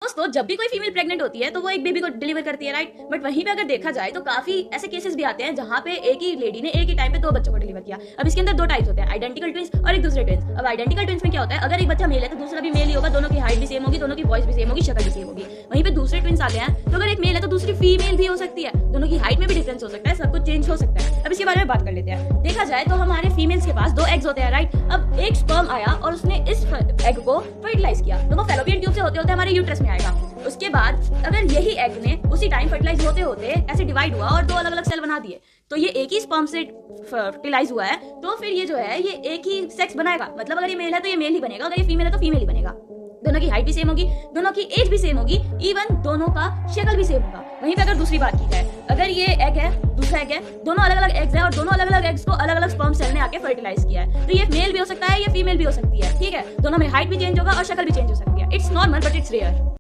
दोस्तों जब भी कोई फीमेल प्रेग्नेंट होती है तो वो एक बेबी को डिलीवर करती है, राइट। बट वहीं पे अगर देखा जाए तो काफी ऐसे केसेस भी आते हैं जहाँ पे एक ही लेडी ने एक ही टाइम पे 2 बच्चों को डिलीवर किया। अब इसके अंदर 2 टाइप्स होते हैं, आइडेंटिकल ट्विंस और एक दूसरे ट्विंस। अब आइडेंटिकल ट्विंस में क्या होता है, अगर एक बच्चा मेल है तो दूसरा भी मेल ही होगा, दोनों की हाइट भी सेम होगी, दोनों की वॉइस भी सेम होगी, शक्ल भी सेम होगी। वहीं पे दूसरे ट्विंस आते हैं तो अगर एक मेल है तो दूसरी फीमेल भी हो सकती है, दोनों की हाइट में भी डिफरेंस हो सकता है, सब कुछ चेंज हो सकता है। अब इसके बारे में बात कर लेते हैं। देखा जाए तो हमारे फीमेल्स के पास 2 एग्स होते हैं, राइट। अब एक स्पर्म आया और उसने इस एग को फर्टिलाइज किया तो वो फैलोपियन ट्यूब से होते होते हमारे यूट्रस में आएगा। उसके बाद अगर यही एग ने उसी टाइम फर्टिलाइज होते होते ऐसे डिवाइड हुआ और 2 अलग अलग सेल बना दिए तो ये एक ही स्पर्म से फर्टिलाइज हुआ है, तो फिर ये जो है ये एक ही सेक्स बनाएगा। मतलब अगर ये मेल है तो ये मेल ही बनेगा, अगर ये फीमेल है तो फीमेल ही बनेगा। दोनों की हाइट भी सेम होगी, दोनों की एज भी सेम होगी, इवन दोनों का शक्ल भी सेम होगा। वहीं पे अगर दूसरी बात की जाए, अगर ये एग है, दूसरा एग है, दोनों अलग अलग एग्स हैं और दोनों अलग अलग एग्स को अलग अलग स्पर्म सेल ने आके फर्टिलाइज किया है, तो ये मेल भी हो सकता है, ये फीमेल भी हो सकती है, ठीक है। दोनों में हाइट भी चेंज होगा और शक्ल भी चेंज हो सकती है। It's normal but it's rare.